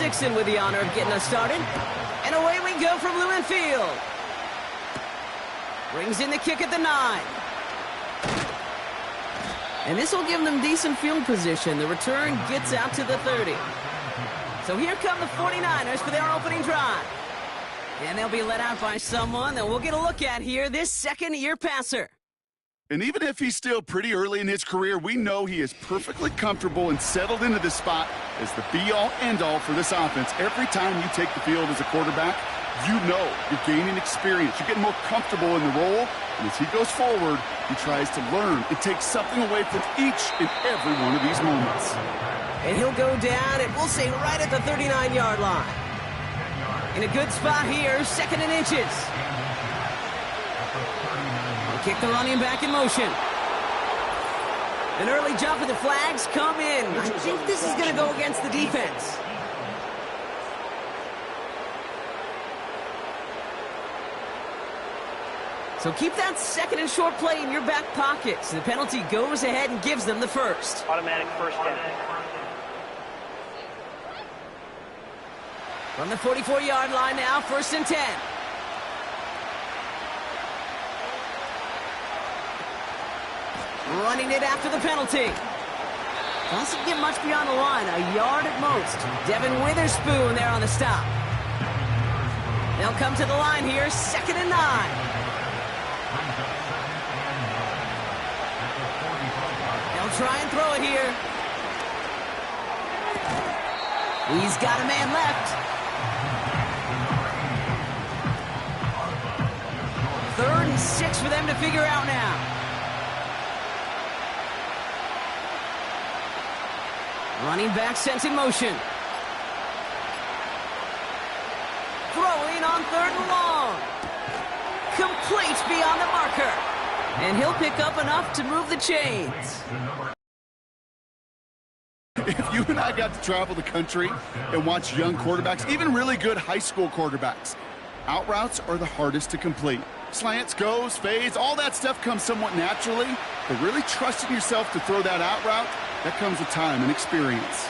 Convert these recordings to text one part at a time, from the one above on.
Dixon with the honor of getting us started. And away we go from Lumen Field. Brings in the kick at the 9. And this will give them decent field position. The return gets out to the 30. So here come the 49ers for their opening drive. And they'll be led out by someone that we'll get a look at here, this second-year passer. And even if he's still pretty early in his career, we know he is perfectly comfortable and settled into this spot as the be-all, end-all for this offense. Every time you take the field as a quarterback, you know you're gaining experience. You're getting more comfortable in the role. And as he goes forward, he tries to learn and take something away from each and every one of these moments. And he'll go down, and we'll say right at the 39-yard line. In a good spot here, 2nd and inches. Kick the running back in motion. An early jump and the flags come in. I think this is going to go against the defense. So keep that 2nd and short play in your back pockets. The penalty goes ahead and gives them the first. Automatic first down. From the 44-yard line now, 1st and 10. Running it after the penalty. Doesn't get much beyond the line, a yard at most. Devin Witherspoon there on the stop. They'll come to the line here, 2nd and 9. They'll try and throw it here. He's got a man left. 3rd and 6 for them to figure out now. Running back sent in motion. Throwing on 3rd and long. Complete beyond the marker. And he'll pick up enough to move the chains. If you and I got to travel the country and watch young quarterbacks, even really good high school quarterbacks, out routes are the hardest to complete. Slants, goes, fades, all that stuff comes somewhat naturally, but really trusting yourself to throw that out route, that comes with time and experience.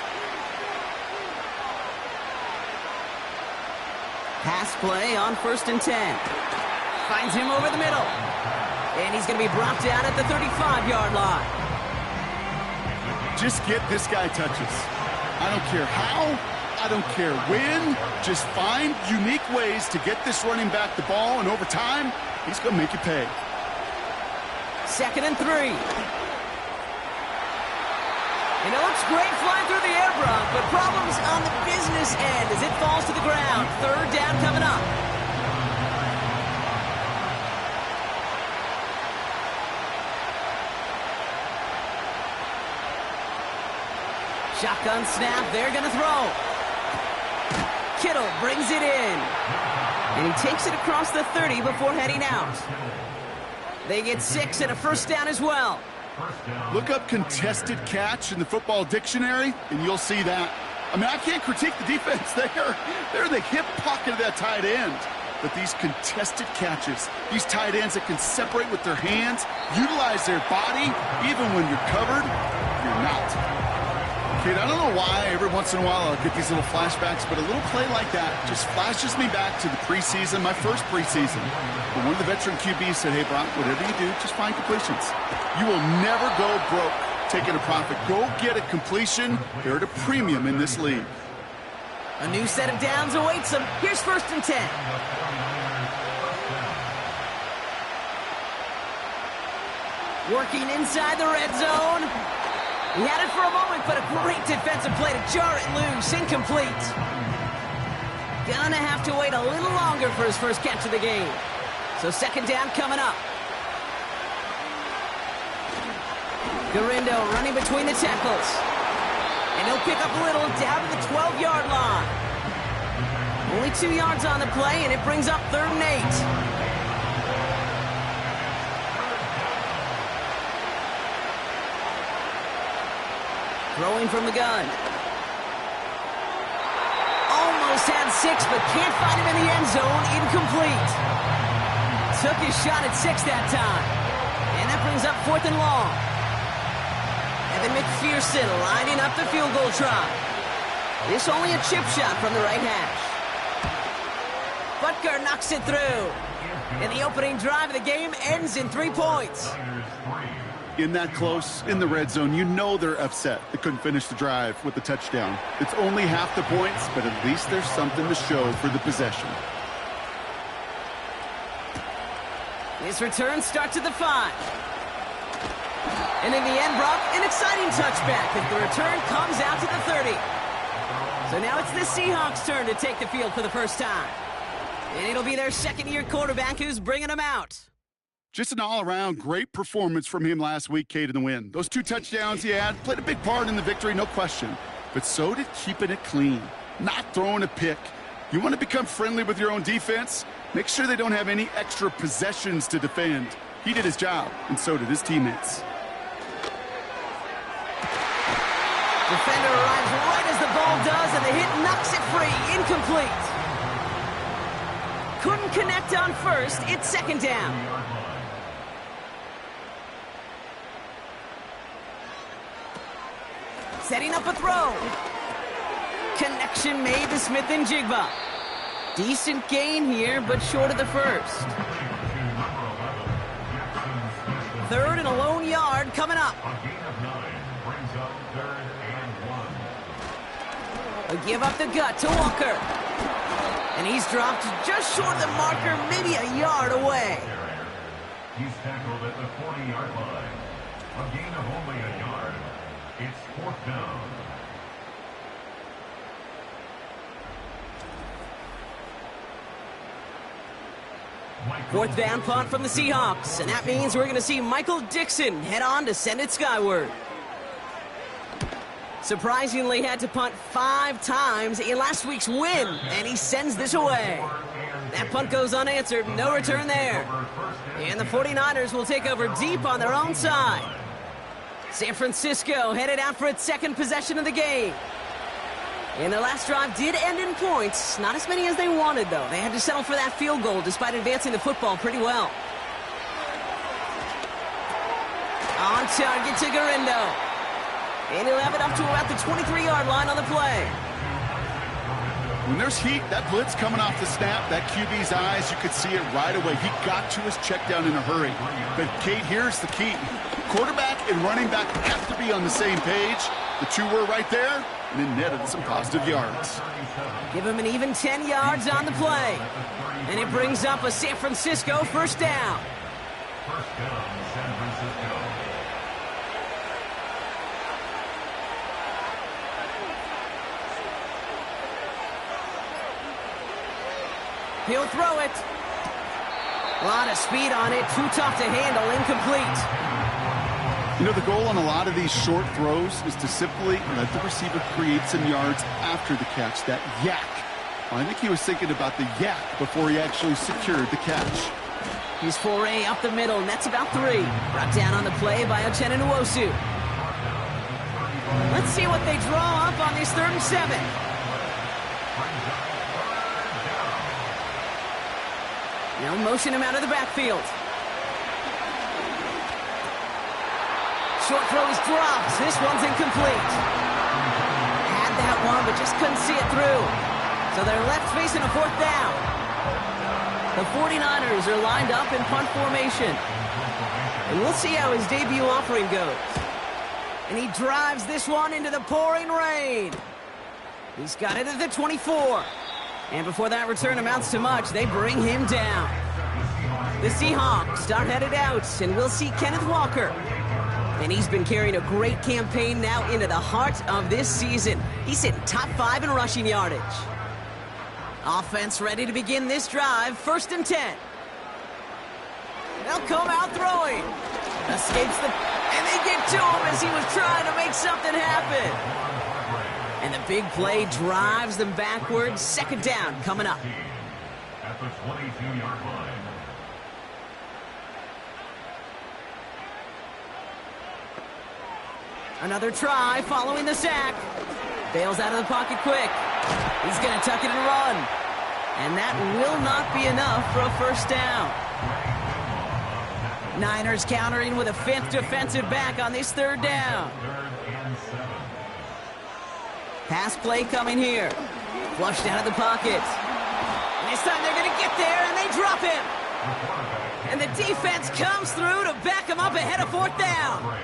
Pass play on 1st and 10. Finds him over the middle. And he's going to be brought down at the 35-yard line. Just get this guy touches. I don't care how, I don't care when. Just find unique ways to get this running back the ball, and over time, he's going to make you pay. 2nd and 3. And it looks great flying through the air, Brock, but problems on the business end as it falls to the ground. 3rd down coming up. Shotgun snap, they're going to throw. Kittle brings it in. And he takes it across the 30 before heading out. They get 6 and a 1st down as well. Look up contested catch in the football dictionary, and you'll see that. I mean, I can't critique the defense there. They're in the hip pocket of that tight end. But these contested catches, these tight ends that can separate with their hands, utilize their body, even when you're covered, you're not. Kid, I don't know why every once in a while I'll get these little flashbacks, but a little play like that just flashes me back to the preseason, my first preseason. But one of the veteran QBs said, hey, Brock, whatever you do, just find completions. You will never go broke taking a profit. Go get a completion. They're at a premium in this league. A new set of downs awaits them. Here's 1st and 10. Working inside the red zone. He had it for a moment, but a great defensive play to jar it loose. Incomplete. Gonna have to wait a little longer for his first catch of the game. So 2nd down coming up. Garindo running between the tackles. And he'll pick up a little down to the 12-yard line. Only 2 yards on the play, and it brings up 3rd and 8. Throwing from the gun. Almost had 6, but can't find him in the end zone. Incomplete. Took his shot at 6 that time. And that brings up 4th and long. Evan McPherson lining up the field goal try. This only a chip shot from the right hash. Butker knocks it through. And the opening drive of the game ends in 3 points. In that close, in the red zone, you know they're upset. They couldn't finish the drive with the touchdown. It's only half the points, but at least there's something to show for the possession. This return starts at the 5. And in the end, Brock, an exciting touchback as the return comes out to the 30. So now it's the Seahawks' turn to take the field for the first time. And it'll be their second-year quarterback who's bringing them out. Just an all-around great performance from him last week, Kate, in the win. Those 2 touchdowns he had played a big part in the victory, no question. But so did keeping it clean, not throwing a pick. You want to become friendly with your own defense? Make sure they don't have any extra possessions to defend. He did his job, and so did his teammates. Defender arrives right as the ball does, and the hit knocks it free. Incomplete. Couldn't connect on first. It's second down. Setting up a throw. Connection made to Smith and Jigba. Decent gain here, but short of the first. 3rd and a lone yard coming up. A give up the gut to Walker. And he's dropped just short of the marker, maybe a yard away. He's tackled at the 40-yard line. A gain of only a yard. It's 4th down. Fourth down punt from the Seahawks, and that means we're going to see Michael Dixon head on to send it skyward. Surprisingly had to punt 5 times in last week's win, and he sends this away. That punt goes unanswered, no return there. And the 49ers will take over deep on their own side. San Francisco headed out for its second possession of the game. And their last drive did end in points. Not as many as they wanted, though. They had to settle for that field goal despite advancing the football pretty well. On target to Garindo. And he'll have it up to about the 23-yard line on the play. When there's heat, that blitz coming off the snap, that QB's eyes, you could see it right away. He got to his check down in a hurry. But, Kate, here's the key. Quarterback and running back have to be on the same page. The 2 were right there, and it netted some positive yards. Give him an even 10 yards on the play. And it brings up a San Francisco first down. First down, San Francisco. He'll throw it. A lot of speed on it. Too tough to handle. Incomplete. You know, the goal on a lot of these short throws is to simply let the receiver create some yards after the catch, that yak. Well, I think he was thinking about the yak before he actually secured the catch. His foray up the middle, and that's about 3. Brought down on the play by Uchenna Nwosu. Let's see what they draw up on this 3rd and 7. Now motion him out of the backfield. Short throws drops. This one's incomplete. Had that one, but just couldn't see it through. So they're left facing a 4th down. The 49ers are lined up in punt formation. And we'll see how his debut offering goes. And he drives this one into the pouring rain. He's got it at the 24. And before that return amounts to much, they bring him down. The Seahawks are headed out, and we'll see Kenneth Walker. And he's been carrying a great campaign now into the heart of this season. He's sitting top 5 in rushing yardage. Offense ready to begin this drive. 1st and 10. They'll come out throwing. Escapes the... And they get to him as he was trying to make something happen. And the big play drives them backwards. 2nd down coming up. At the 22-yard line. Another try following the sack. Bails out of the pocket quick. He's going to tuck it and run. And that will not be enough for a 1st down. Niners countering with a 5th defensive back on this 3rd down. Pass play coming here. Flushed out of the pocket. And this time they're going to get there, and they drop him. And the defense comes through to back him up ahead of fourth down.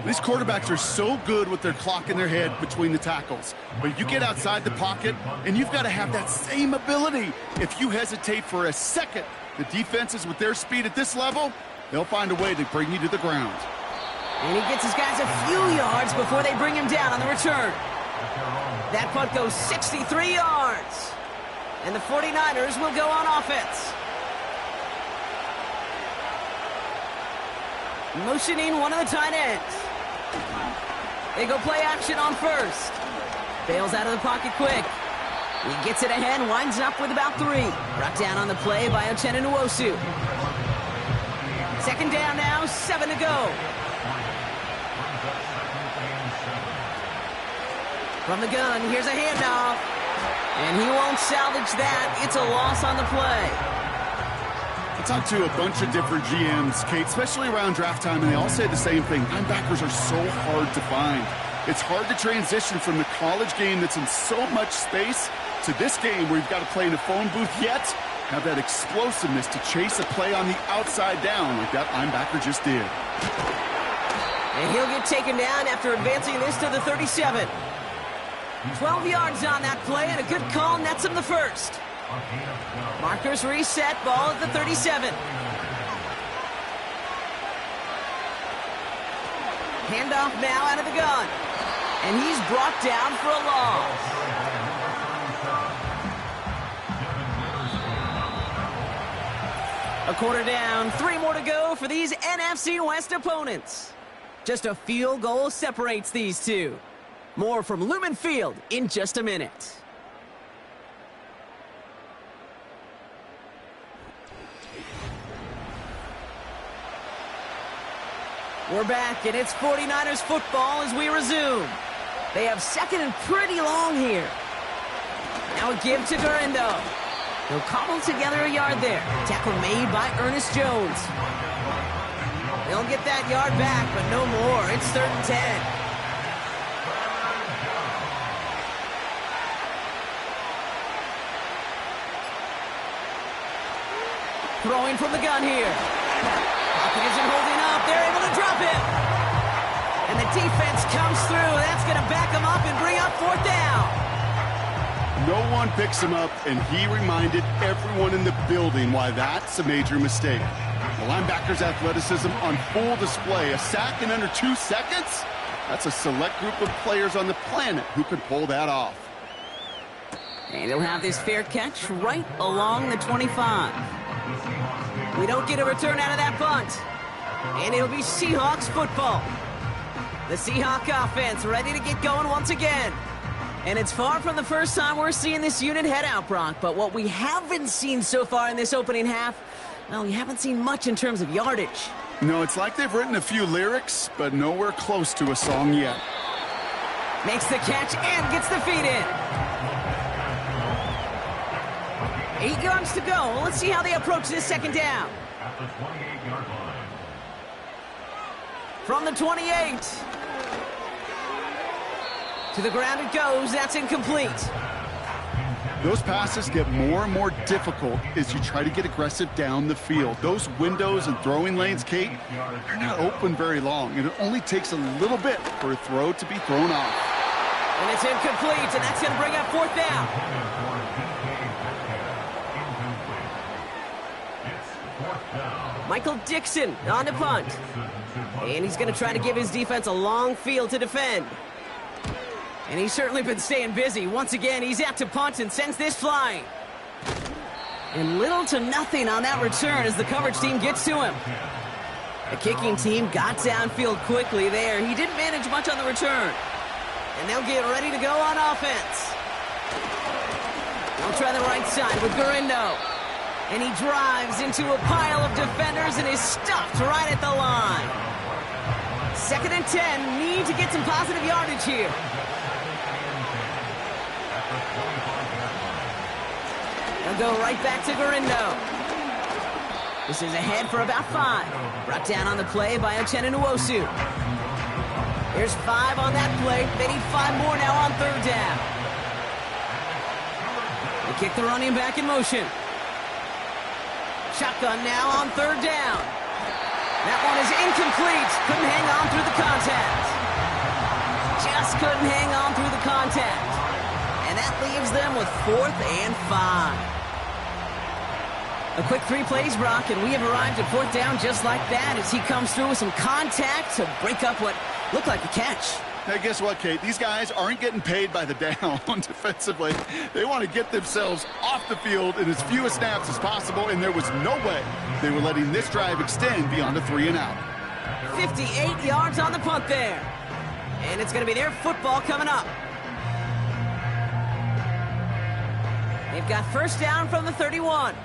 These quarterbacks are so good with their clock in their head between the tackles. But you get outside the pocket, and you've got to have that same ability. If you hesitate for a second, the defenses with their speed at this level, they'll find a way to bring you to the ground. And he gets his guys a few yards before they bring him down on the return. That punt goes 63 yards. And the 49ers will go on offense. Motioning one of the tight ends. They go play action on first. Bails out of the pocket quick. He gets it ahead, winds up with about 3. Brought down on the play by Uchenna Nwosu. Second down now, 7 to go. From the gun, here's a handoff. And he won't salvage that. It's a loss on the play. I talked to a bunch of different GMs, Kate, especially around draft time, and they all say the same thing. Linebackers are so hard to find. It's hard to transition from the college game that's in so much space to this game where you've got to play in a phone booth, yet have that explosiveness to chase a play on the outside down like that linebacker just did. And he'll get taken down after advancing this to the 37. 12 yards on that play, and a good call nets him the first. Markers reset, ball at the 37. Handoff now out of the gun. And he's brought down for a loss. A quarter down, 3 more to go for these NFC West opponents. Just a field goal separates these two. More from Lumen Field in just a minute. We're back, and it's 49ers football as we resume. They have second and pretty long here. Now a give to Gurindo. He'll cobble together a yard there. Tackle made by Ernest Jones. They'll get that yard back, but no more. It's 3rd and 10. Throwing from the gun here. Pocket isn't holding up. They're able to drop it. And the defense comes through. That's going to back them up and bring up 4th down. No one picks him up, and he reminded everyone in the building why that's a major mistake. The linebacker's athleticism on full display. A sack in under 2 seconds? That's a select group of players on the planet who could pull that off. And he'll have this fair catch right along the 25. We don't get a return out of that punt. And it'll be Seahawks football. The Seahawk offense ready to get going once again. And it's far from the first time we're seeing this unit head out, Brock. But what we haven't seen so far in this opening half, well, we haven't seen much in terms of yardage. No, it's like they've written a few lyrics, but nowhere close to a song yet. Makes the catch and gets the feet in. 8 yards to go. Let's see how they approach this second down. At the 28-yard line. From the 28. To the ground it goes. That's incomplete. Those passes get more and more difficult as you try to get aggressive down the field. Those windows and throwing lanes, Kate, they're not open very long, and it only takes a little bit for a throw to be thrown off. And it's incomplete, and that's going to bring up 4th down. Michael Dixon on the punt. And he's going to try to give his defense a long field to defend. And he's certainly been staying busy. Once again, he's out to punt and sends this flying. And little to nothing on that return as the coverage team gets to him. The kicking team got downfield quickly there. He didn't manage much on the return. And they'll get ready to go on offense. They'll try the right side with Gurindo. And he drives into a pile of defenders and is stuffed right at the line. 2nd and 10. Need to get some positive yardage here. They'll go right back to Gurindo. This is ahead for about 5. Brought down on the play by Uchenna Nwosu. Here's 5 on that play. They need 5 more now on 3rd down. They kick the running back in motion. Shotgun now on 3rd down. That one is incomplete. Couldn't hang on through the contact. Just couldn't hang on through the contact. And that leaves them with 4th and 5. A quick 3 plays, Brock, and we have arrived at 4th down just like that as he comes through with some contact to break up what looked like a catch. Hey, guess what, Kate? These guys aren't getting paid by the down defensively. They want to get themselves off the field in as few snaps as possible, and there was no way they were letting this drive extend beyond a 3 and out. 58 yards on the punt there. And it's going to be their football coming up. They've got 1st down from the 31.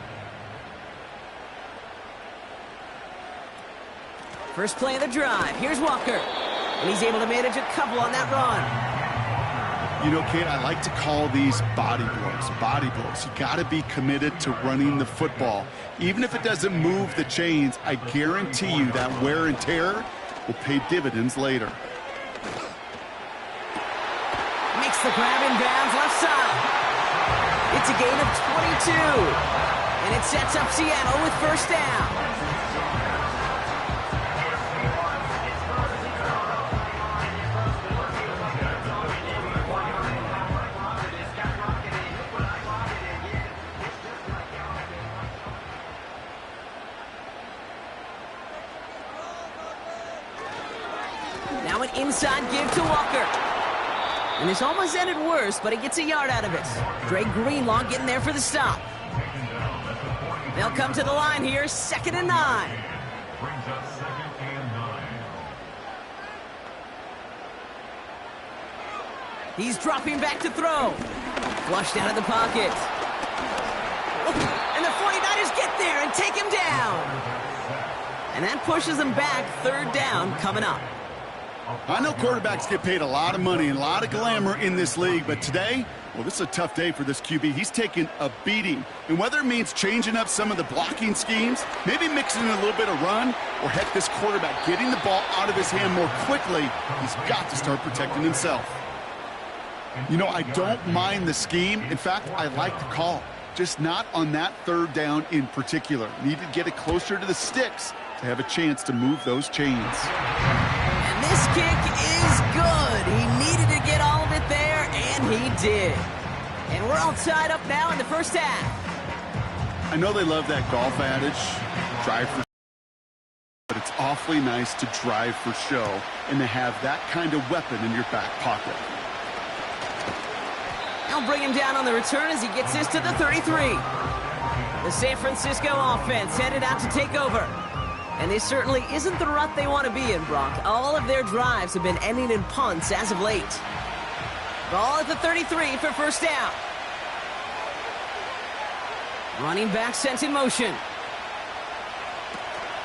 First play of the drive. Here's Walker. And he's able to manage a couple on that run. You know, Kate, I like to call these body blows. Body blows. You got to be committed to running the football. Even if it doesn't move the chains, I guarantee you that wear and tear will pay dividends later. Makes the grab in bounds left side. It's a gain of 22. And it sets up Seattle with 1st down. Now an inside give to Walker. And this almost ended worse, but he gets a yard out of it. Dre Greenlaw getting there for the stop. They'll come to the line here, 2nd and 9. Brings up 2nd and 9. He's dropping back to throw. Flushed out of the pocket. And the 49ers get there and take him down. And that pushes them back, 3rd down coming up. I know quarterbacks get paid a lot of money and a lot of glamour in this league, but today, well, this is a tough day for this QB. He's taking a beating. And whether it means changing up some of the blocking schemes, maybe mixing in a little bit of run, or heck, this quarterback getting the ball out of his hand more quickly, he's got to start protecting himself. You know, I don't mind the scheme. In fact, I like the call. Just not on that 3rd down in particular. Need to get it closer to the sticks to have a chance to move those chains. And this kick is good. He needed to get all of it there, and he did. And we're all tied up now in the 1st half. I know they love that golf adage, drive for, but it's awfully nice to drive for show and to have that kind of weapon in your back pocket. They'll bring him down on the return as he gets this to the 33. The San Francisco offense headed out to take over. And this certainly isn't the rut they want to be in, Brock. All of their drives have been ending in punts as of late. Ball at the 33 for 1st down. Running back sent in motion.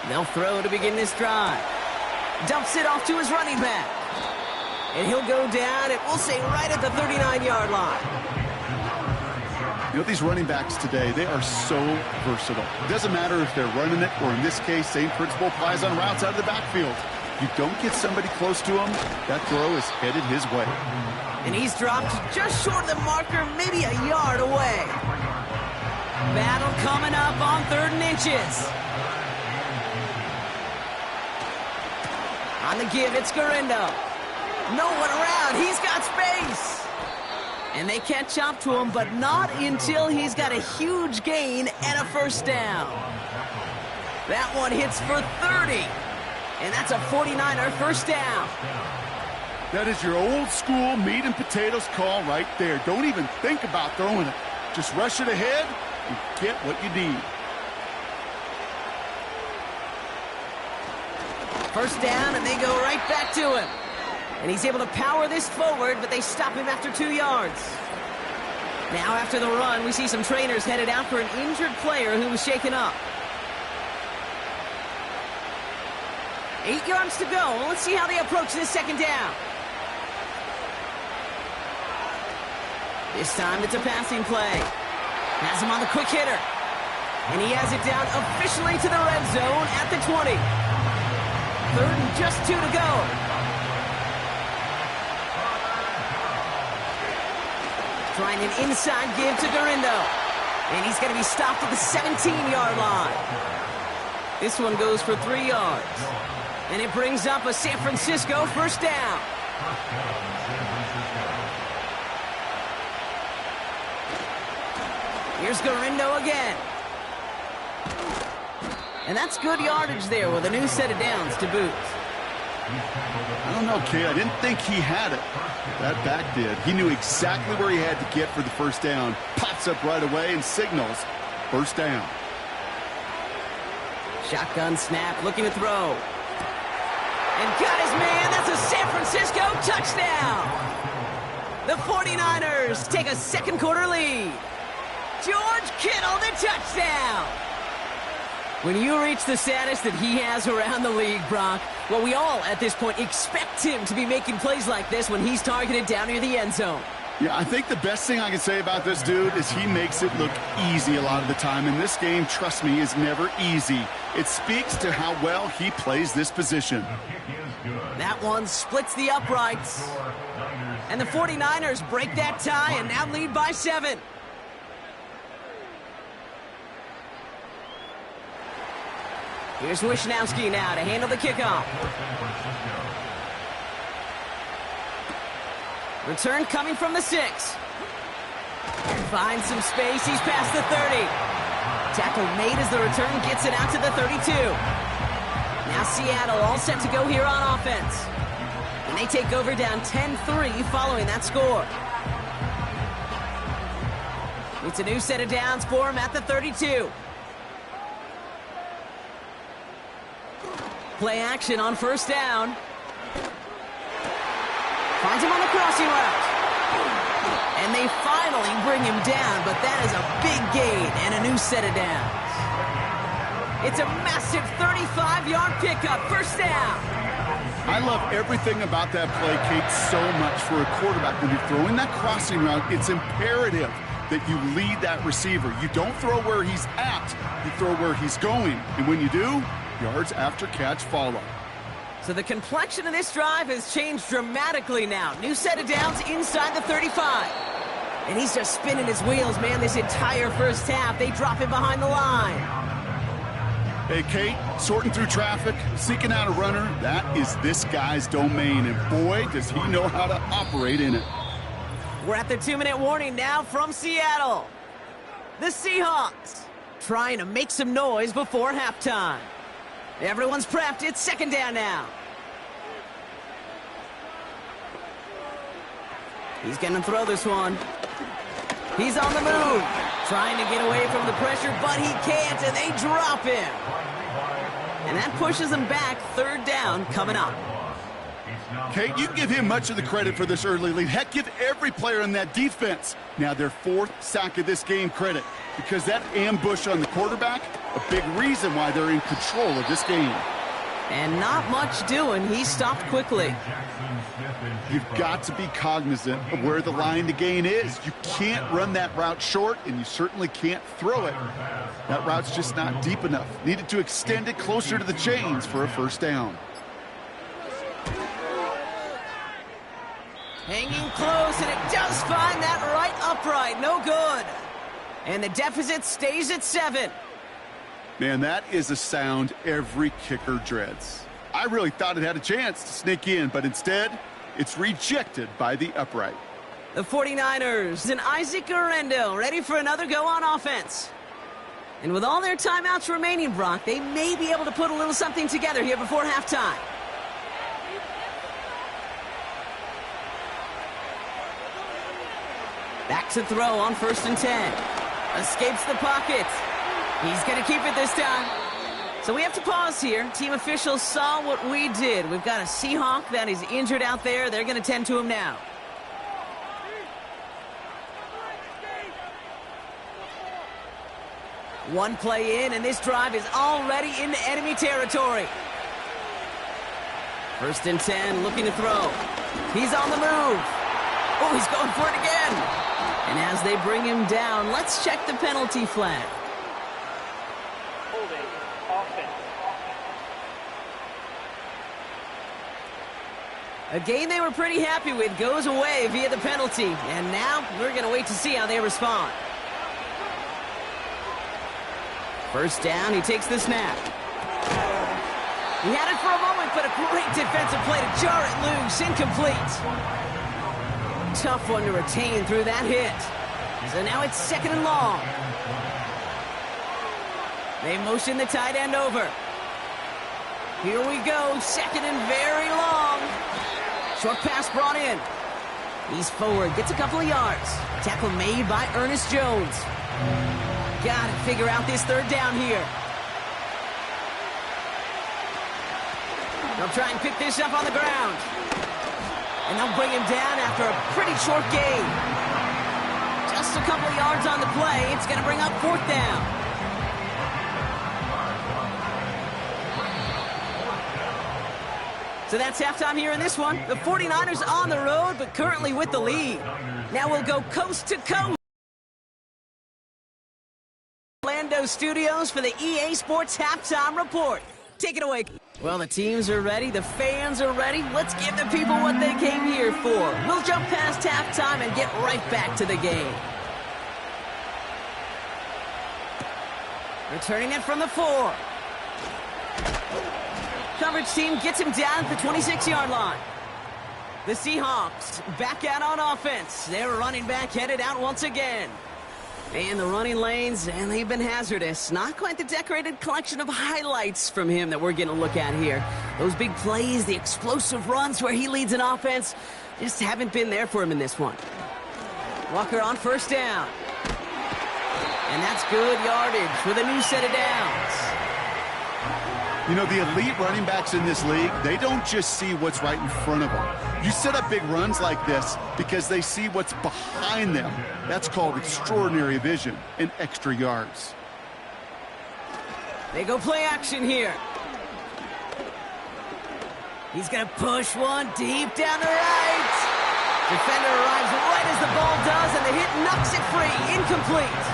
They'll throw to begin this drive. Dumps it off to his running back. And he'll go down, and we'll say right at the 39-yard line. You know, these running backs today, they are so versatile. It doesn't matter if they're running it, or in this case, same principle applies on routes out of the backfield. You don't get somebody close to him, that throw is headed his way. And he's dropped just short of the marker, maybe a yard away. Battle coming up on 3rd and inches. On the give, it's Garindo. No one around. He's got space. And they catch up to him, but not until he's got a huge gain and a 1st down. That one hits for 30. And that's a 49er 1st down. That is your old school meat and potatoes call right there. Don't even think about throwing it. Just rush it ahead and get what you need. 1st down, and they go right back to him. And he's able to power this forward, but they stop him after 2 yards. Now after the run, we see some trainers headed out for an injured player who was shaken up. 8 yards to go. Let's see how they approach this 2nd down. This time it's a passing play. Has him on the quick hitter. And he has it down officially to the red zone at the 20. 3rd and just 2 to go. Trying an inside give to Garindo. And he's going to be stopped at the 17-yard line. This one goes for 3 yards. And it brings up a San Francisco first down. Here's Garindo again. And that's good yardage there with a new set of downs to boot. I don't know, Kay. I didn't think he had it. That back did. He knew exactly where he had to get for the first down. Pops up right away and signals first down. Shotgun snap, looking to throw. And got his man. That's a San Francisco touchdown. The 49ers take a second quarter lead. George Kittle, the touchdown. When you reach the status that he has around the league, Brock, well, we all at this point expect him to be making plays like this when he's targeted down near the end zone. Yeah, I think the best thing I can say about this dude is he makes it look easy a lot of the time. And this game, trust me, is never easy. It speaks to how well he plays this position. That one splits the uprights. And the 49ers break that tie and now lead by 7. Here's Wishnowski now to handle the kickoff. Return coming from the 6. Finds some space. He's past the 30. Tackle made as the return gets it out to the 32. Now Seattle all set to go here on offense. And they take over down 10-3 following that score. It's a new set of downs for him at the 32. Play action on first down. Finds him on the crossing route. And they finally bring him down, but that is a big gain and a new set of downs. It's a massive 35-yard pickup, first down. I love everything about that play, Kate, so much for a quarterback. When you're throwing that crossing route, it's imperative that you lead that receiver. You don't throw where he's at, you throw where he's going. And when you do, yards after catch follow. So the complexion of this drive has changed dramatically now. New set of downs inside the 35. And he's just spinning his wheels, man, this entire first half. They drop him behind the line. Hey, Kate, sorting through traffic, seeking out a runner, that is this guy's domain. And boy, does he know how to operate in it. We're at the 2-minute warning now from Seattle. The Seahawks trying to make some noise before halftime. Everyone's prepped. It's second down now. He's going to throw this one. He's on the move. Trying to get away from the pressure, but he can't, and they drop him. And that pushes him back. Third down coming up. Kate, you give him much of the credit for this early lead. Heck, give every player in that defense now their 4th sack of this game credit, because that ambush on the quarterback, a big reason why they're in control of this game. And not much doing. He stopped quickly. You've got to be cognizant of where the line to gain is. You can't run that route short, and you certainly can't throw it. That route's just not deep enough. Needed to extend it closer to the chains for a first down. Hanging close, and it does find that right upright. No good. And the deficit stays at 7. Man, that is a sound every kicker dreads. I really thought it had a chance to sneak in, but instead, it's rejected by the upright. The 49ers and Isaac Garindo ready for another go on offense. And with all their timeouts remaining, Brock, they may be able to put a little something together here before halftime. Back to throw on 1st and 10. Escapes the pocket. He's going to keep it this time. So we have to pause here. Team officials saw what we did. We've got a Seahawk that is injured out there. They're going to tend to him now. One play in, and this drive is already into enemy territory. 1st and 10, looking to throw. He's on the move. Oh, he's going for it again. And as they bring him down, let's check the penalty flag. A game they were pretty happy with goes away via the penalty. And now we're going to wait to see how they respond. First down, he takes the snap. He had it for a moment, but a great defensive play to jar it loose. Incomplete. Tough one to retain through that hit. So now it's 2nd and long. They motion the tight end over. Here we go, 2nd and very long. Short pass brought in. He's forward, gets a couple of yards. Tackle made by Ernest Jones. Got to figure out this 3rd down here. They'll try and pick this up on the ground. And they'll bring him down after a pretty short gain. Just a couple of yards on the play. It's going to bring up 4th down. So that's halftime here in this one. The 49ers on the road, but currently with the lead. Now we'll go coast to coast. Orlando Studios for the EA Sports Halftime Report. Take it away. Well, the teams are ready. The fans are ready. Let's give the people what they came here for. We'll jump past halftime and get right back to the game. Returning it from the 4. Coverage team gets him down at the 26-yard line. The Seahawks back out on offense. Their running back headed out once again. And the running lanes, and they've been hazardous. Not quite the decorated collection of highlights from him that we're going to look at here. Those big plays, the explosive runs where he leads an offense, just haven't been there for him in this one. Walker on 1st down. And that's good yardage with a new set of downs. You know, the elite running backs in this league, they don't just see what's right in front of them. You set up big runs like this because they see what's behind them. That's called extraordinary vision and extra yards. They go play action here. He's going to push one deep down the right. Defender arrives right as the ball does, and the hit knocks it free. Incomplete.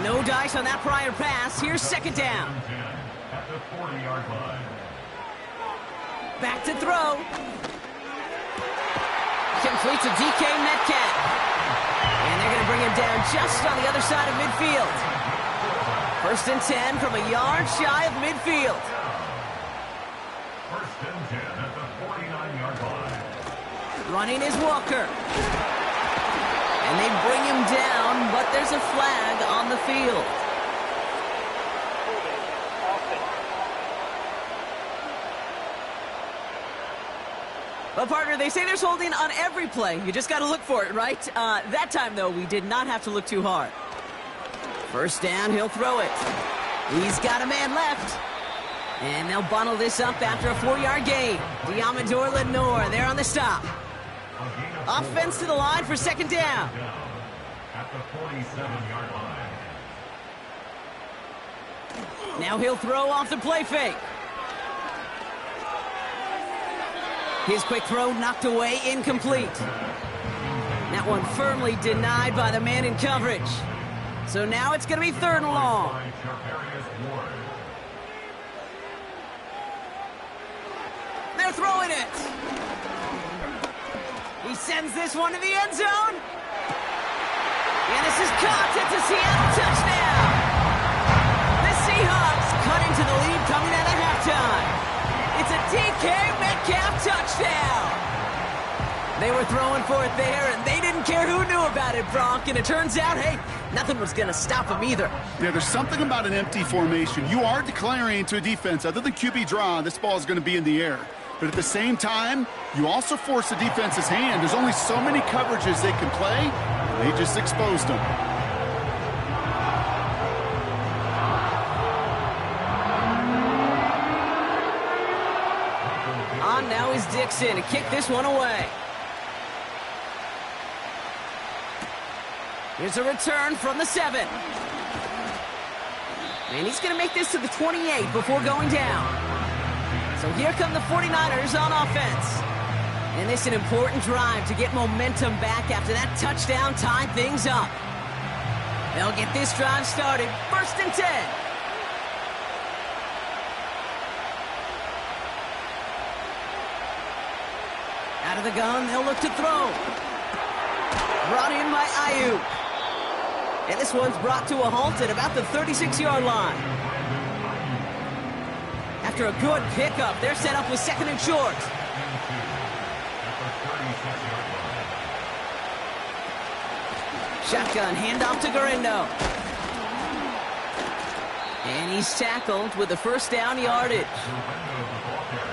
No dice on that prior pass. Here's 2nd down. At the 40-yard line. Back to throw. Completes a DK Metcalf. And they're going to bring him down just on the other side of midfield. 1st and 10 from a yard shy of midfield. 1st and 10 at the 49-yard line. Running is Walker. And they bring him down, but there's a flag on the field. Well, partner, they say there's holding on every play. You just got to look for it, right? That time, though, we did not have to look too hard. 1st down, he'll throw it. He's got a man left. And they'll bundle this up after a 4-yard gain. Diamador Lenore, they're on the stop. Offense to the line for 2nd down. At the 47-yard line. Now he'll throw off the play fake. His quick throw knocked away, incomplete. That one firmly denied by the man in coverage. So now it's going to be 3rd and long. They're throwing it. He sends this one to the end zone. And this is caught. It's a Seattle touchdown. The Seahawks cut into the lead coming out of halftime. It's a DK Metcalf touchdown. They were throwing for it there, and they didn't care who knew about it, Bronk. And it turns out, hey, nothing was going to stop them either. Yeah, there's something about an empty formation. You are declaring to a defense, other than QB draw, this ball is going to be in the air. But at the same time, you also force the defense's hand. There's only so many coverages they can play, and they just exposed them. On now is Dixon to kick this one away. Here's a return from the 7. And he's going to make this to the 28 before going down. So here come the 49ers on offense. And this is an important drive to get momentum back after that touchdown tied things up. They'll get this drive started. 1st and 10. Out of the gun, they'll look to throw. Brought in by Ayuk. And this one's brought to a halt at about the 36-yard line. After a good pickup, they're set up with second and short. Shotgun, handoff to Garindo. And he's tackled with the first down yardage.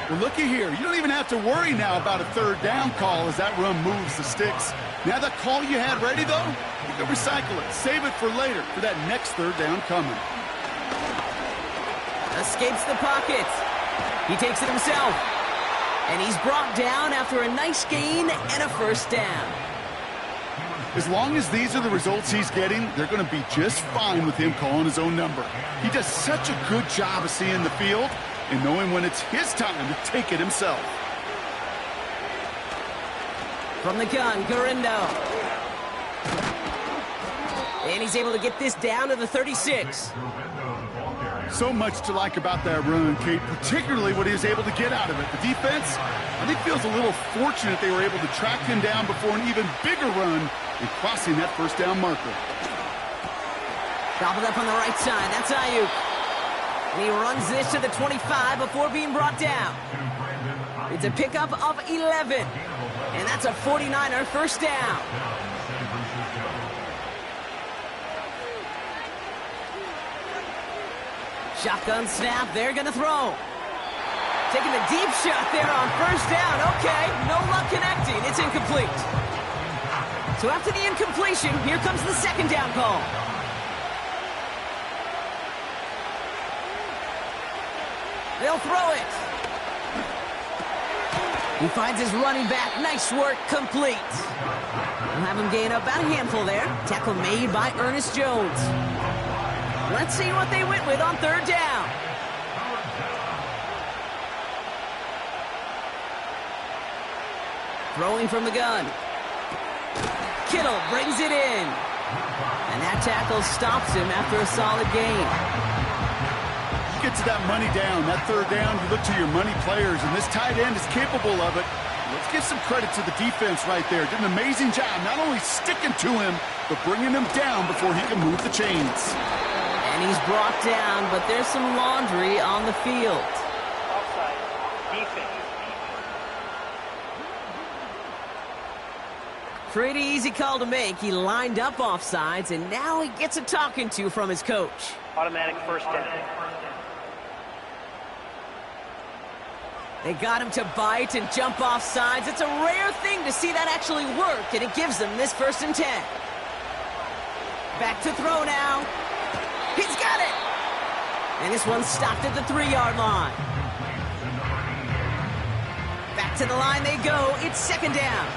Well, looky here. You don't even have to worry now about a third down call as that run moves the sticks. Now that call you had ready, though, you can recycle it. Save it for later for that next third down coming. Escapes the pocket. He takes it himself. And he's brought down after a nice gain and a first down. As long as these are the results he's getting, they're going to be just fine with him calling his own number. He does such a good job of seeing the field and knowing when it's his time to take it himself. From the gun, Garindo. And he's able to get this down to the 36. So much to like about that run, Kate, particularly what he was able to get out of it. The defense, I think, feels a little fortunate they were able to track him down before an even bigger run and crossing that first down marker. Gobbled up on the right side. That's Ayuk. And he runs this to the 25 before being brought down. It's a pickup of 11. And that's a 49er first down. Shotgun snap. They're going to throw. Taking the deep shot there on first down. Okay, no luck connecting. It's incomplete. So after the incompletion, here comes the second down call. They'll throw it. He finds his running back. Nice work, complete. We'll have him gain about a handful there. Tackle made by Ernest Jones. Let's see what they went with on third down. Throwing from the gun. Kittle brings it in. And that tackle stops him after a solid gain. Get to that money down, that third down, you look to your money players, and this tight end is capable of it. Let's give some credit to the defense right there. Did an amazing job, not only sticking to him, but bringing him down before he can move the chains. And he's brought down, but there's some laundry on the field. Offside. Defense. Pretty easy call to make. He lined up offsides, and now he gets a talking to from his coach. Automatic first down. They got him to bite and jump off sides. It's a rare thing to see that actually work, and it gives them this 1st and 10. Back to throw now. He's got it! And this one's stopped at the 3-yard line. Back to the line they go. It's second down.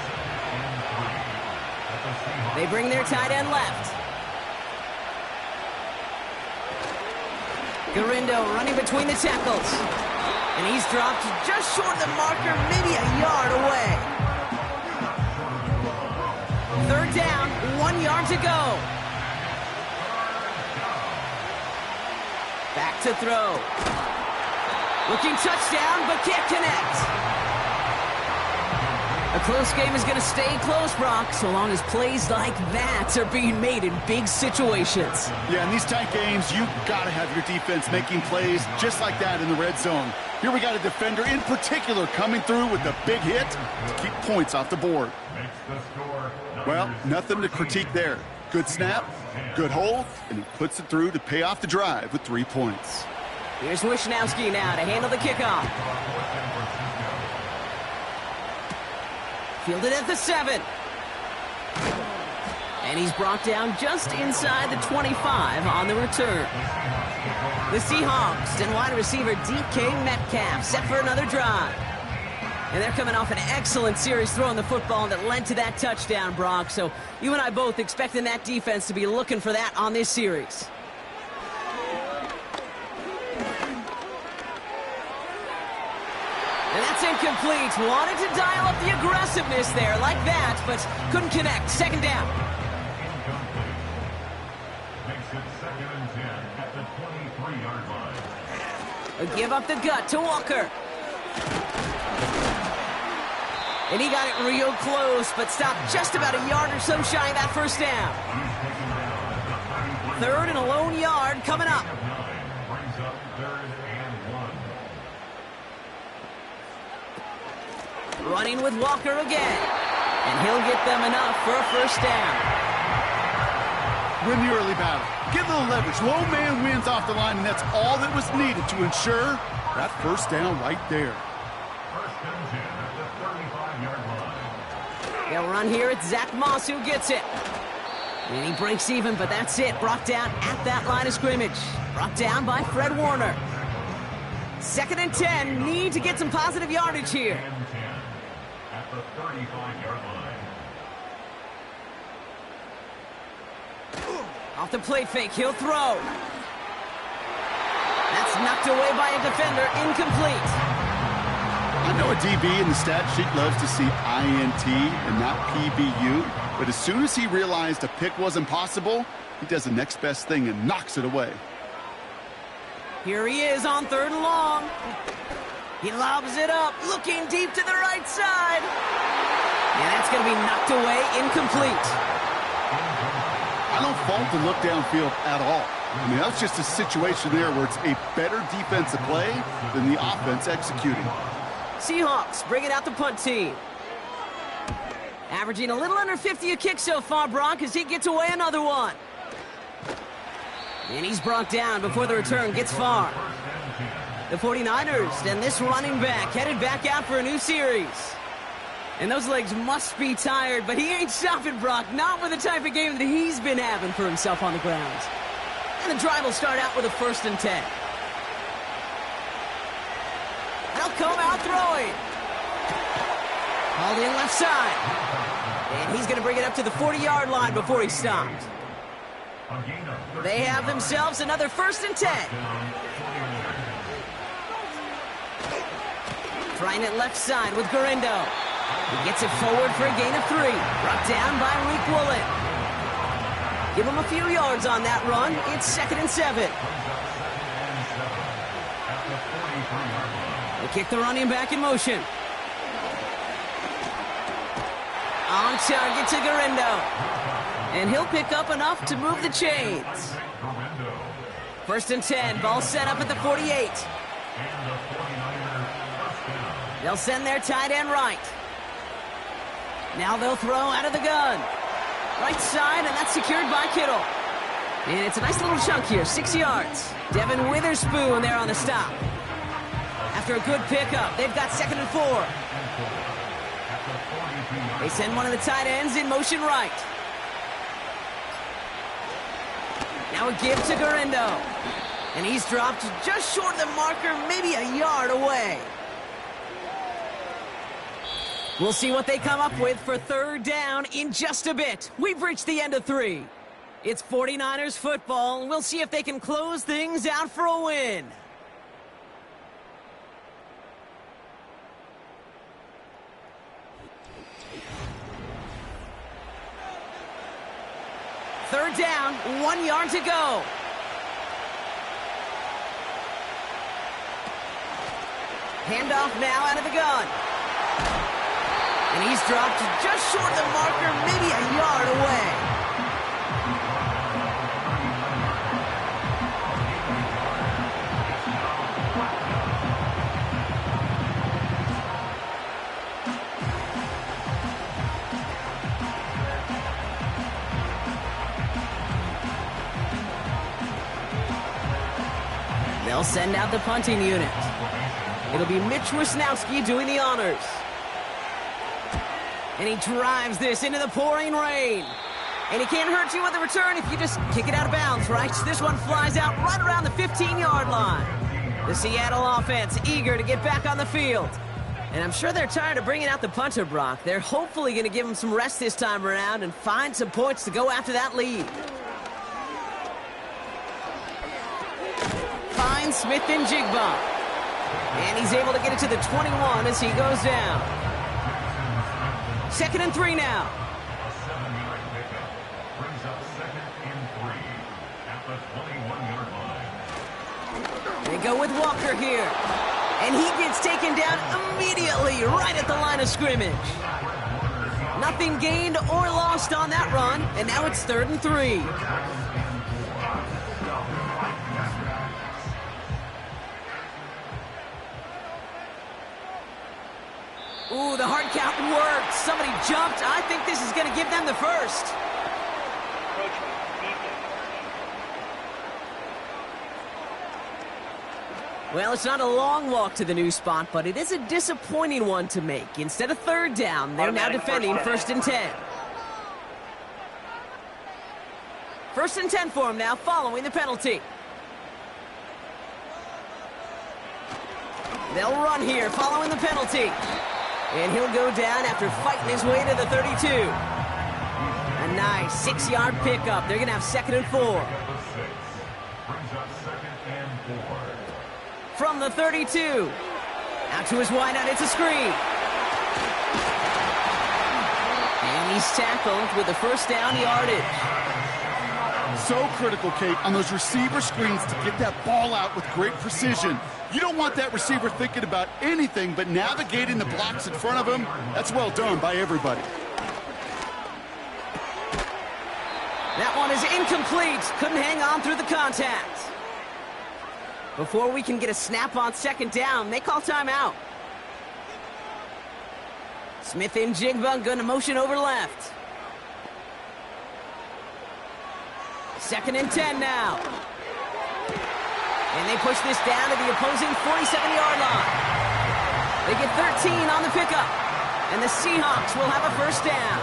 They bring their tight end left. Garindo running between the tackles. And he's dropped just short of the marker, maybe a yard away. Third down, 1 yard to go. Back to throw. Looking touchdown, but can't connect. A close game is going to stay close, Brock, so long as plays like that are being made in big situations. Yeah, in these tight games, you got to have your defense making plays just like that in the red zone. Here we got a defender in particular coming through with a big hit to keep points off the board. Well, nothing to critique there. Good snap, good hold, and he puts it through to pay off the drive with 3 points. Here's Wishnowski now to handle the kickoff. Fielded at the 7. And he's brought down just inside the 25 on the return. The Seahawks and wide receiver DK Metcalf set for another drive. And they're coming off an excellent series throwing the football that led to that touchdown, Brock. So you and I both expecting that defense to be looking for that on this series. And that's incomplete. Wanted to dial up the aggressiveness there like that, but couldn't connect. Second down. Makes it 2nd and 10 at the 23-yard line. A give up the gut to Walker. And he got it real close, but stopped just about a yard or so shy of that first down. 3rd and a lone yard coming up. Brings up 3rd and 1. Running with Walker again. And he'll get them enough for a first down. Win the early battle. Get a little leverage. Low man wins off the line, and that's all that was needed to ensure that first down right there. First and 10 at the 35-yard line. They'll run here. It's Zach Moss who gets it. And he breaks even, but that's it. Brought down at that line of scrimmage. Brought down by Fred Warner. 2nd and 10. Need to get some positive yardage here. 10 at the 35-yard line. Off the play fake, he'll throw. That's knocked away by a defender, incomplete. I know a DB in the stat sheet loves to see INT and not PBU, but as soon as he realized a pick wasn't possible, he does the next best thing and knocks it away. Here he is on 3rd and long. He lobs it up, looking deep to the right side. And that's going to be knocked away, incomplete. I don't fault the look downfield at all. I mean, that's just a situation there where it's a better defensive play than the offense executing. Seahawks bringing out the punt team. Averaging a little under 50 a kick so far, Brock, as he gets away another one. And he's brought down before the return gets far. The 49ers and this running back headed back out for a new series. And those legs must be tired, but he ain't stopping, Brock. Not with the type of game that he's been having for himself on the ground. And the drive will start out with a 1st and 10. They'll come out throwing. Hauled in left side. And he's going to bring it up to the 40-yard line before he stopped. They have themselves another 1st and 10. Trying it left side with Garindo. He gets it forward for a gain of 3. Brought down by Reek Woolen. Give him a few yards on that run. It's 2nd and 7. They kick the running back in motion. On target to Garindo. And he'll pick up enough to move the chains. 1st and 10. Ball set up at the 48. They'll send their tight end right. Now they'll throw out of the gun. Right side, and that's secured by Kittle. And it's a nice little chunk here, 6 yards. Devin Witherspoon there on the stop. After a good pickup, they've got 2nd and 4. They send one of the tight ends in motion right. Now a give to Garindo. And he's dropped just short of the marker, maybe a yard away. We'll see what they come up with for 3rd down in just a bit. We've reached the end of 3. It's 49ers football, and we'll see if they can close things out for a win. Third down, 1 yard to go. Handoff now out of the gun. And he's dropped just short of the marker, maybe a yard away. They'll send out the punting unit. It'll be Mitch Wisnowski doing the honors. And he drives this into the pouring rain. And he can't hurt you with the return if you just kick it out of bounds, right? This one flies out right around the 15-yard line. The Seattle offense eager to get back on the field. And I'm sure they're tired of bringing out the punter, Brock. They're hopefully going to give him some rest this time around and find some points to go after that lead. Finds Smith and Jigba. And he's able to get it to the 21 as he goes down. 2nd and 3 now. A 7-yard pickup brings up 2nd and 3 at the 21-yard line. They go with Walker here. And he gets taken down immediately right at the line of scrimmage. Nothing gained or lost on that run, and now it's 3rd and 3. Ooh, the hard count worked. Somebody jumped. I think this is going to give them the first. Well, it's not a long walk to the new spot, but it is a disappointing one to make. Instead of 3rd down, they're now defending 1st and 10. 1st and 10 for him now, following the penalty. They'll run here, following the penalty. And he'll go down after fighting his way to the 32. A nice 6-yard pickup. They're going to have 2nd and 4. Brings up 2nd and 4. From the 32. Out to his wideout. It's a screen. And he's tackled with the 1st down yardage. So critical, Kate, on those receiver screens to get that ball out with great precision. You don't want that receiver thinking about anything but navigating the blocks in front of him. That's well done by everybody. That one is incomplete. Couldn't hang on through the contact. Before we can get a snap on 2nd down, they call timeout. Smith and Jigba going to motion over left. 2nd and 10 now. And they push this down to the opposing 47-yard line. They get 13 on the pickup. And the Seahawks will have a 1st down.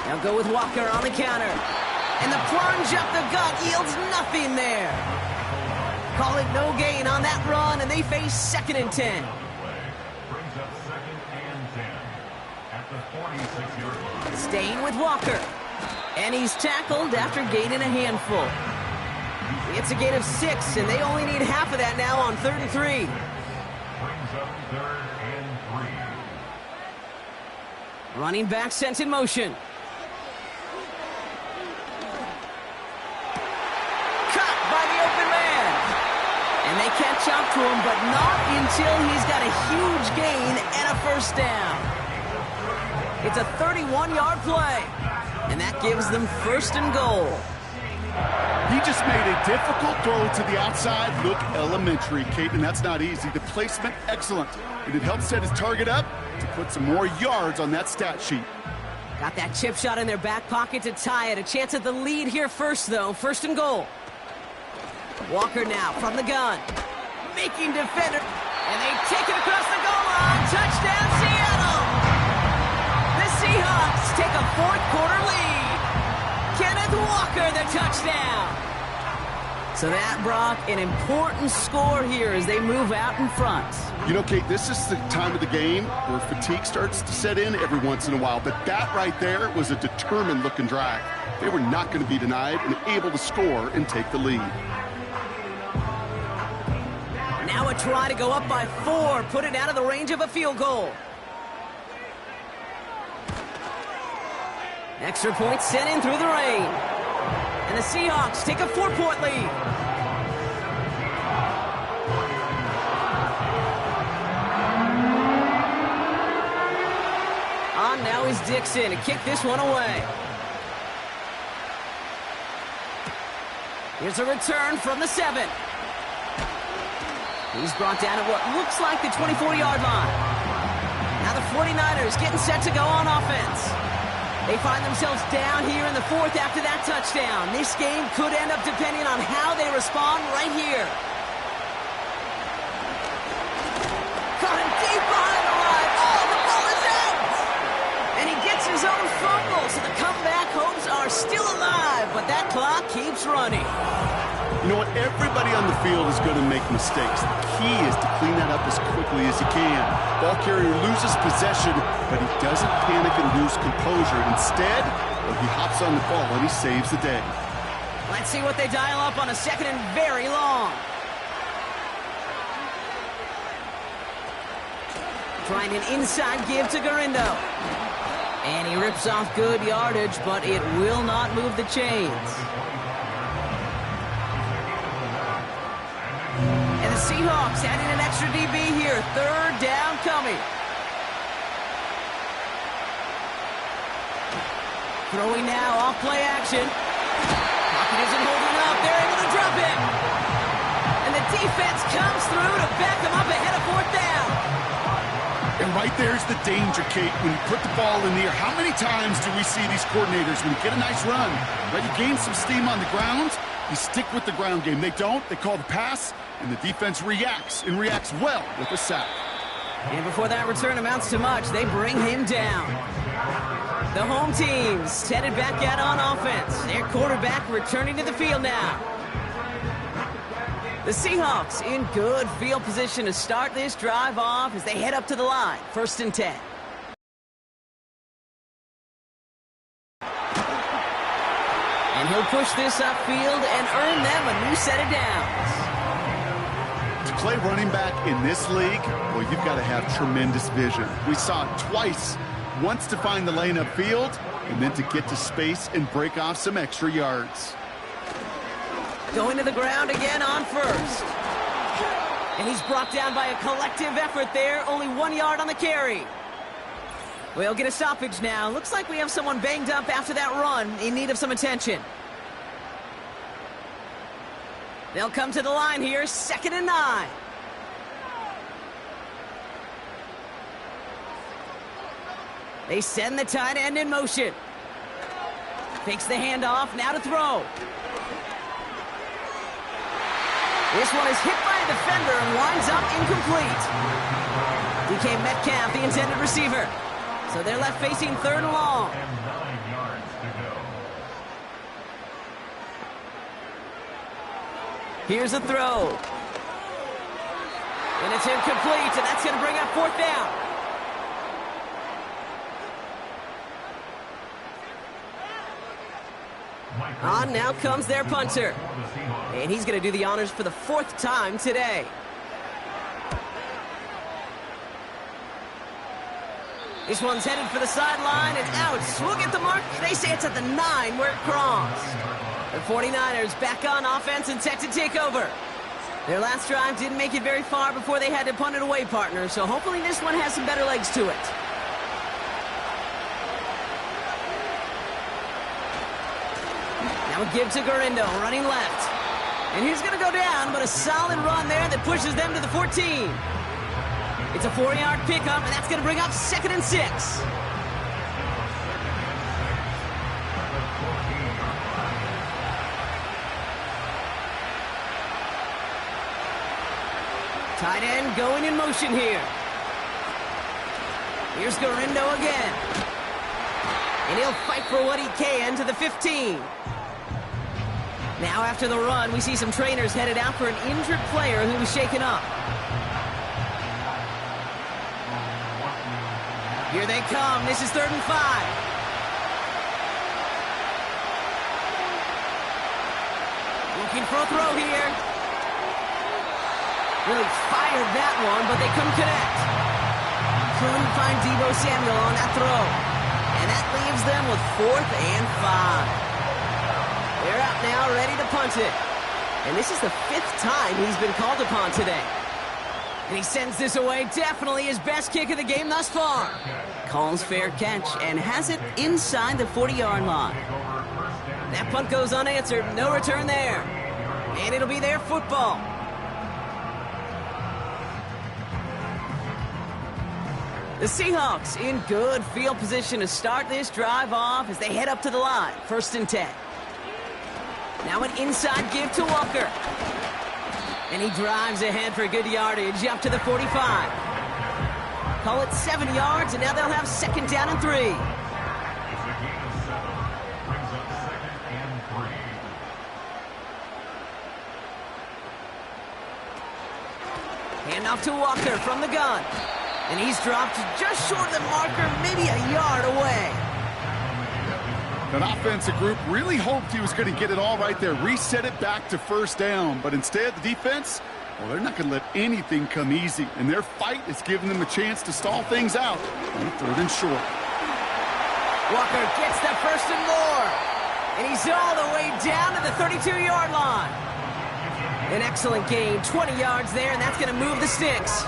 They'll go with Walker on the counter. And the plunge up the gut yields nothing there. Call it no gain on that run, and they face 2nd and 10. Brings up 2nd and 10 at the 46-yard line. Staying with Walker. And he's tackled after gaining a handful. It's a gain of 6, and they only need half of that now on 3rd and 3. Brings up 3rd and 3. Running back sent in motion. Caught by the open man. And they catch up to him, but not until he's got a huge gain and a 1st down. It's a 31-yard play. And that gives them 1st and goal. He just made a difficult throw to the outside look elementary, Kate, and that's not easy. The placement, excellent. And it helped set his target up to put some more yards on that stat sheet. Got that chip shot in their back pocket to tie it. A chance at the lead here first, though. 1st and goal. Walker now from the gun. Making defender. And they take it across the goal line. Touchdown, Seattle! The Seahawks take a 4th quarter lead. Kenneth Walker, the touchdown. So that brought an important score here as they move out in front. You know, Kate, this is the time of the game where fatigue starts to set in every once in a while. But that right there was a determined-looking drive. They were not going to be denied and able to score and take the lead. Now a try to go up by 4, put it out of the range of a field goal. Extra point sent in through the rain. And the Seahawks take a 4-point lead. On now is Dixon to kick this one away. Here's a return from the 7. He's brought down at what looks like the 24-yard line. Now the 49ers getting set to go on offense. They find themselves down here in the 4th after that touchdown. This game could end up depending on how they respond right here. Caught him deep behind the line. Oh, the ball is out! And he gets his own fumble, so the comeback hopes are still alive, but that clock keeps running. You know what? Everybody on the field is going to make mistakes. The key is to clean that up as quickly as you can. Ball carrier loses possession, but he doesn't panic and lose composure. Instead, well, he hops on the ball and he saves the day. Let's see what they dial up on a 2nd and very long. Trying an inside give to Garindo. And he rips off good yardage, but it will not move the chains. Seahawks adding an extra DB here. Third down coming. Throwing now, off play action. Pocket isn't holding up. They're able to drop it. And the defense comes through to back them up ahead of fourth down. And right there's the danger, Kate, when you put the ball in the air. How many times do we see these coordinators, when you get a nice run, right, you gain some steam on the ground, you stick with the ground game. They don't. They call the pass, and the defense reacts, and reacts well with a sack. And before that return amounts to much, they bring him down. The home team's headed back out on offense. Their quarterback returning to the field now. The Seahawks in good field position to start this drive off as they head up to the line. 1st and 10. And he'll push this upfield and earn them a new set of downs. To play running back in this league, well, you've got to have tremendous vision. We saw it twice. Once to find the lane upfield, and then to get to space and break off some extra yards. Going to the ground again on first. And he's brought down by a collective effort there. Only 1 yard on the carry. We'll get a stoppage now. Looks like we have someone banged up after that run in need of some attention. They'll come to the line here, 2nd and 9. They send the tight end in motion. Takes the handoff, now to throw. This one is hit by a defender and winds up incomplete. DK Metcalf, the intended receiver. So they're left facing 3rd and long. And 9 yards to go. Here's a throw. And it's incomplete, and that's going to bring up 4th down. On now comes their punter. And he's going to do the honors for the 4th time today. This one's headed for the sideline and out. We'll get the mark. They say it's at the 9 where it crossed. The 49ers back on offense and set to take over. Their last drive didn't make it very far before they had to punt it away, partner. So hopefully this one has some better legs to it. Now a give to Garindo, running left. And he's going to go down, but a solid run there that pushes them to the 14. It's a 4-yard pickup, and that's going to bring up 2nd and 6. Tight end going in motion here. Here's Garindo again. And he'll fight for what he can to the 15. Now after the run, we see some trainers headed out for an injured player who was shaken up. Here they come. This is 3rd and 5. Looking for a throw here. Really fired that one, but they couldn't connect. Couldn't find Deebo Samuel on that throw. And that leaves them with 4th and 5. They're out now, ready to punt it. And this is the 5th time he's been called upon today. And he sends this away, definitely his best kick of the game thus far. Calls fair catch and has it inside the 40-yard line. That punt goes unanswered, no return there. And it'll be their football. The Seahawks in good field position to start this drive off as they head up to the line. 1st and 10. Now an inside give to Walker. And he drives ahead for good yardage up to the 45. Call it 7 yards, and now they'll have 2nd down and 3. It's a gain of 7. Brings up 2nd and 3. Handoff to Walker from the gun. And he's dropped just short of the marker, maybe a yard away. That offensive group really hoped he was going to get it all right there, reset it back to 1st down. But instead, the defense, well, they're not going to let anything come easy. And their fight is giving them a chance to stall things out on 3rd and short. Walker gets the 1st and more. And he's all the way down to the 32-yard line. An excellent gain, 20 yards there, and that's going to move the sticks.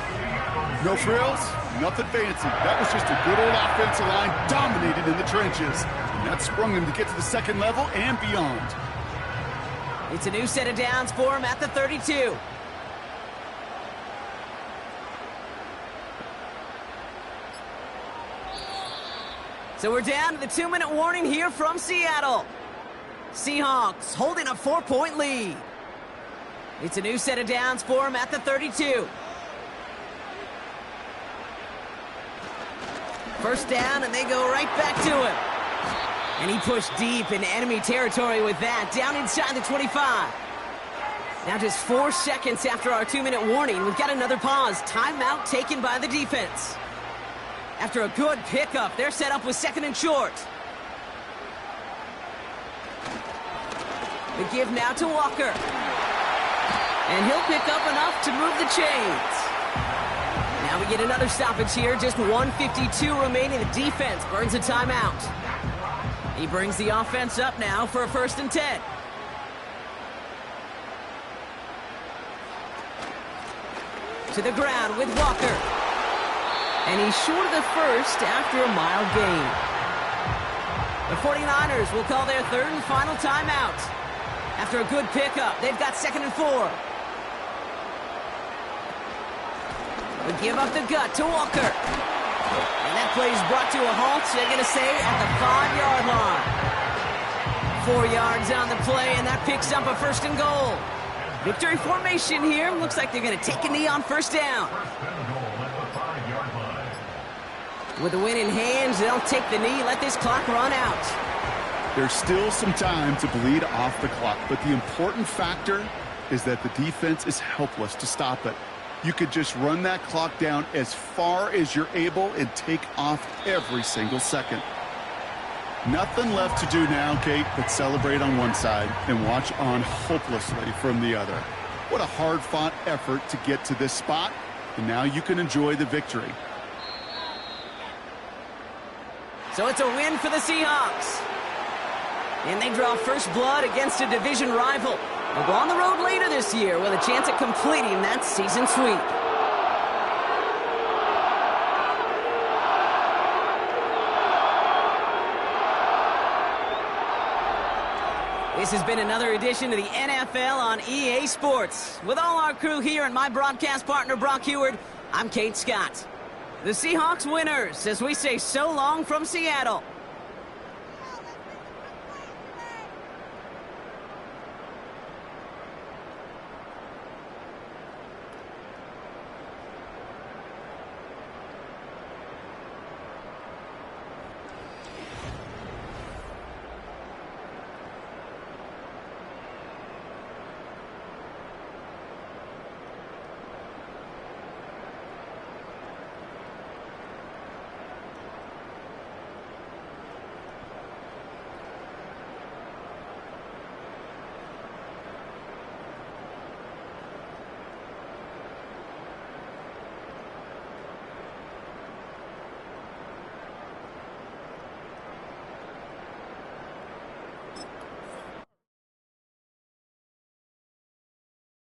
No frills, nothing fancy. That was just a good old offensive line dominated in the trenches. And that sprung him to get to the second level and beyond. It's a new set of downs for him at the 32. So we're down to the 2-minute warning here from Seattle. Seahawks holding a 4-point lead. It's a new set of downs for him at the 32. First down, and they go right back to him. And he pushed deep into enemy territory with that, down inside the 25. Now just 4 seconds after our 2-minute warning, we've got another pause. Timeout taken by the defense. After a good pickup, they're set up with 2nd and short. The give now to Walker. And he'll pick up enough to move the chains. Now we get another stoppage here, just 1:52 remaining. The defense burns a timeout. He brings the offense up now for a 1st and 10. To the ground with Walker. And he's short of the first after a mild gain. The 49ers will call their 3rd and final timeout. After a good pickup, they've got 2nd and 4. We give up the gut to Walker. And that play is brought to a halt, they're going to say, at the 5-yard line. 4 yards on the play, and that picks up a 1st and goal. Victory formation here. Looks like they're going to take a knee on 1st down. With the win in hand, they'll take the knee, let this clock run out. There's still some time to bleed off the clock, but the important factor is that the defense is helpless to stop it. You could just run that clock down as far as you're able and take off every single second. Nothing left to do now, Kate, but celebrate on one side and watch on hopelessly from the other. What a hard-fought effort to get to this spot, and now you can enjoy the victory. So it's a win for the Seahawks. And they draw first blood against a division rival. They'll go on the road later this year with a chance at completing that season sweep. This has been another edition of the NFL on EA Sports. With all our crew here and my broadcast partner, Brock Heward, I'm Kate Scott. The Seahawks winners as we say so long from Seattle.